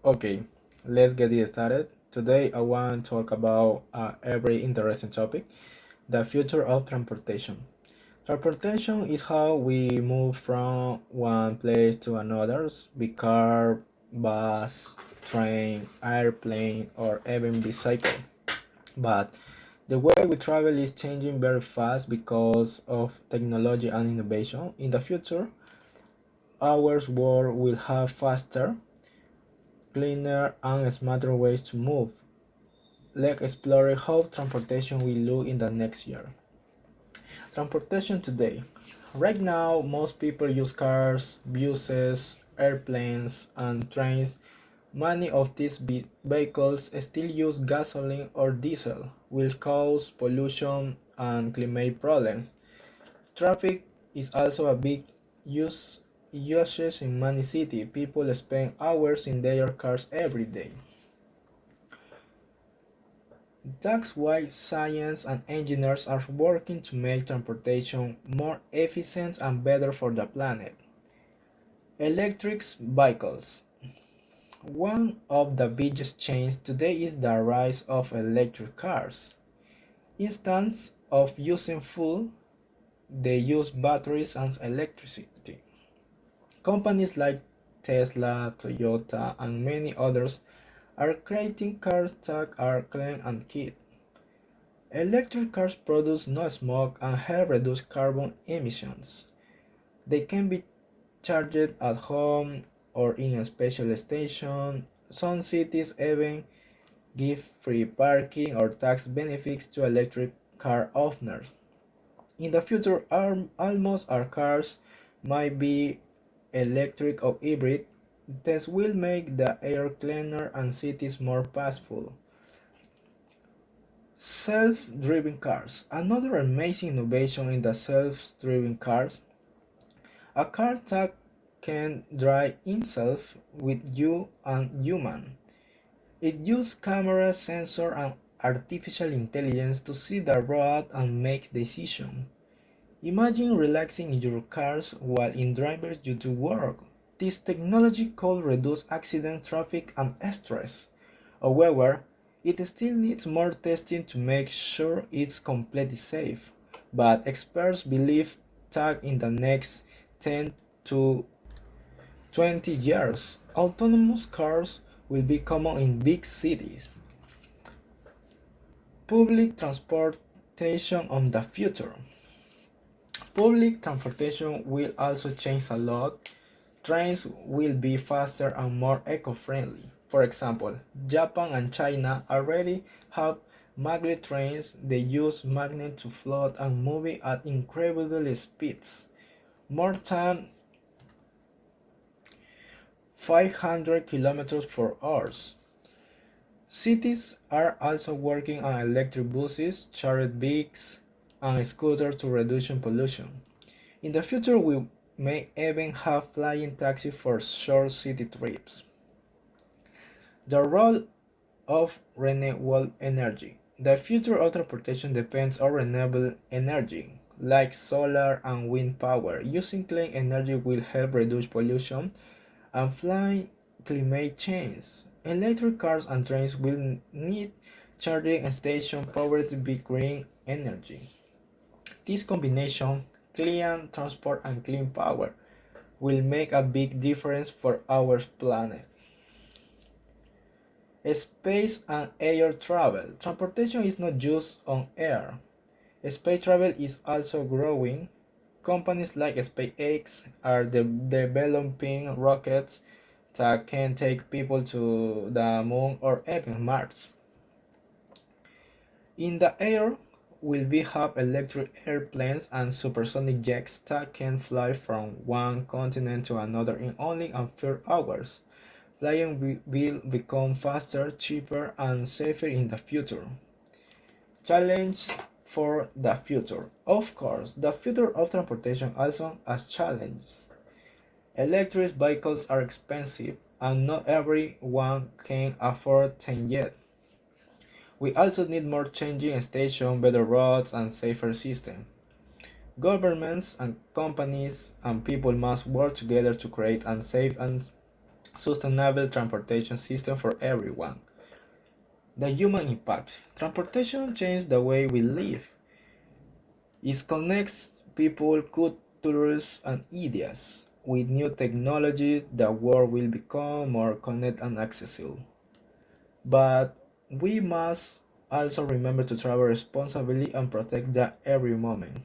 Okay, let's get it started. Today I want to talk about a very interesting topic, the future of transportation. Transportation is how we move from one place to another, be car, bus, train, airplane, or even bicycle. But the way we travel is changing very fast because of technology and innovation. In the future, our world will have faster, cleaner, and smarter ways to move. Let's explore how transportation will look in the next year. Transportation today. Right now, most people use cars, buses, airplanes, and trains. Many of these vehicles still use gasoline or diesel, which cause pollution and climate problems. Traffic is also a big use usage in many cities. People spend hours in their cars every day. That's why science and engineers are working to make transportation more efficient and better for the planet. Electric vehicles. One of the biggest changes today is the rise of electric cars. Instead of using fuel, they use batteries and electricity. Companies like Tesla, Toyota, and many others are creating cars that are clean and kit. Electric cars produce no smoke and help reduce carbon emissions. They can be charged at home or in a special station. Some cities even give free parking or tax benefits to electric car owners. In the future, almost all cars might be electric or hybrid. This will make the air cleaner and cities more peaceful. Self-driving cars. Another amazing innovation in the self-driving cars. A car that can drive itself with you and human. It uses camera, sensor, and artificial intelligence to see the road and make decisions. Imagine relaxing in your cars while in drivers you do work. This technology could reduce accident, traffic, and stress. However, it still needs more testing to make sure it's completely safe. But experts believe that in the next 10 to 20 years, autonomous cars will be common in big cities. Public transportation of the future. Public transportation will also change a lot. Trains will be faster and more eco-friendly. For example, Japan and China already have maglev trains. They use magnets to float and move at incredible speeds, more than 500 kilometers per hour. Cities are also working on electric buses, chartered bikes, and scooters to reduce pollution. In the future, we may even have flying taxis for short city trips. The role of renewable energy. The future of transportation depends on renewable energy, like solar and wind power. Using clean energy will help reduce pollution and fight climate change. Electric cars and trains will need charging stations powered by green energy. This combination, clean transport and clean power, will make a big difference for our planet. Space and air travel. Transportation is not just on air. Space travel is also growing. Companies like SpaceX are developing rockets that can take people to the moon or even Mars. In the air, will we have electric airplanes and supersonic jets that can fly from one continent to another in only a few hours. Flying will become faster, cheaper, and safer in the future. Challenge for the future. Of course, the future of transportation also has challenges. Electric vehicles are expensive, and not everyone can afford them yet. We also need more charging stations, better roads, and safer systems. Governments and companies and people must work together to create and safe and sustainable transportation system for everyone. The human impact. Transportation changed the way we live. It connects people, cultures, and ideas. With new technologies, the world will become more connected and accessible. But we must also remember to travel responsibly and protect the every moment.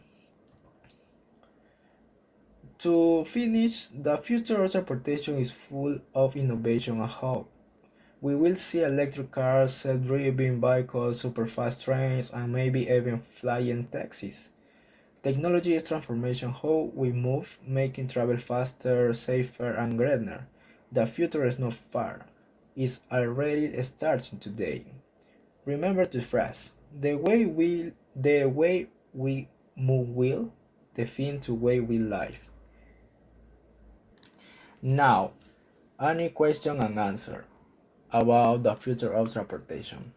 To finish, the future of transportation is full of innovation and hope. We will see electric cars, self-driving vehicles, superfast trains, and maybe even flying taxis. Technology is transformation how we move, making travel faster, safer, and greener. The future is not far. It's already starting today. Remember this phrase. The way we move will define the way we live. Now, any question and answer about the future of transportation.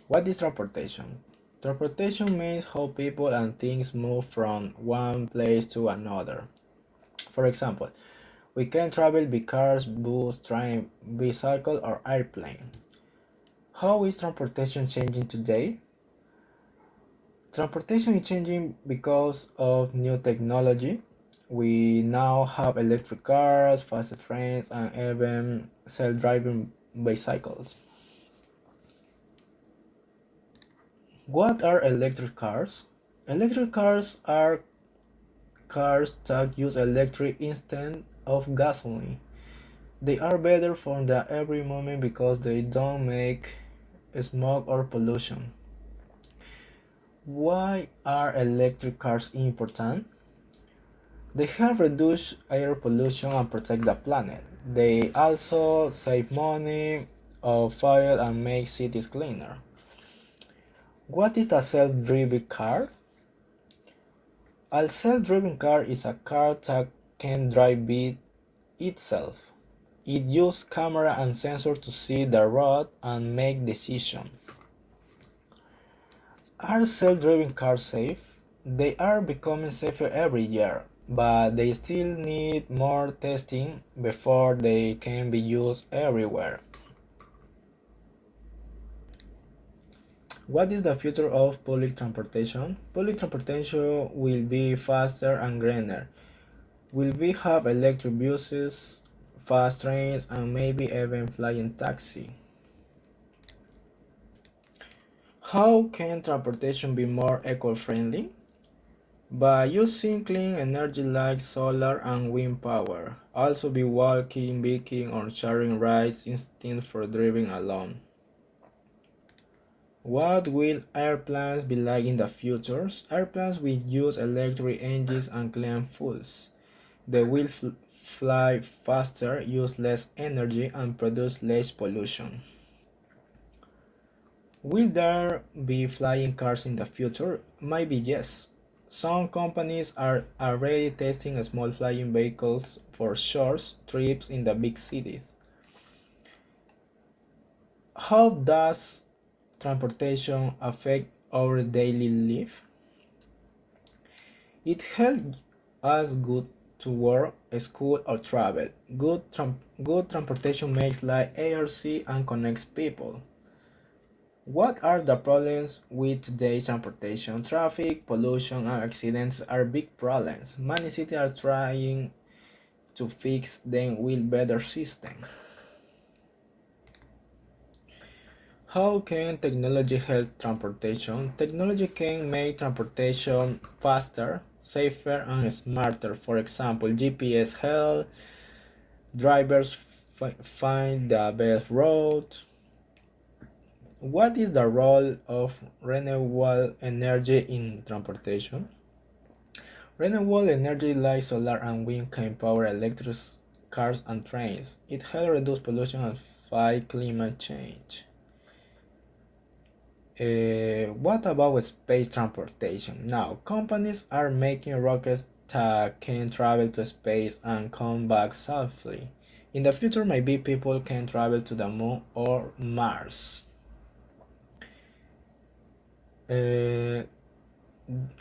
What is transportation? Transportation means how people and things move from one place to another. For example, we can travel by cars, bus, train, bicycle, or airplane. How is transportation changing today? Transportation is changing because of new technology. We now have electric cars, faster trains, and even self-driving bicycles. What are electric cars? Electric cars are cars that use electric instead of gasoline. They are better for the every moment because they don't make smoke or pollution. Why are electric cars important? They help reduce air pollution and protect the planet. They also save money of fuel and make cities cleaner. What is a self-driving car? A self-driving car is a car that can drive by itself. It uses camera and sensor to see the road and make decisions. Are self-driving cars safe? They are becoming safer every year, but they still need more testing before they can be used everywhere. What is the future of public transportation? Public transportation will be faster and greener. Will we have electric buses, fast trains, and maybe even flying taxi? How can transportation be more eco-friendly? By using clean energy like solar and wind power. Also be walking, biking, or sharing rides instead for driving alone. What will airplanes be like in the future? Airplanes will use electric engines and clean fuels. They will fly faster, use less energy, and produce less pollution. Will there be flying cars in the future? Maybe yes. Some companies are already testing small flying vehicles for short trips in the big cities. How does transportation affect our daily life? It helps us go to work, school, or travel. Good transportation makes life easier and connects people. What are the problems with today's transportation? Traffic, pollution, and accidents are big problems. Many cities are trying to fix them with better systems. How can technology help transportation? Technology can make transportation faster, safer, and smarter. For example, GPS help drivers find the best route. What is the role of renewable energy in transportation? Renewable energy like solar and wind can power electric cars and trains. It helps reduce pollution and fight climate change. What about space transportation? Now, companies are making rockets that can travel to space and come back safely. In the future, maybe people can travel to the moon or Mars. Uh,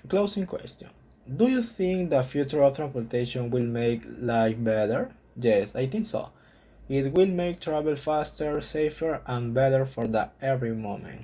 Closing question. Do you think the future of transportation will make life better? Yes, I think so. It will make travel faster, safer, and better for the every moment.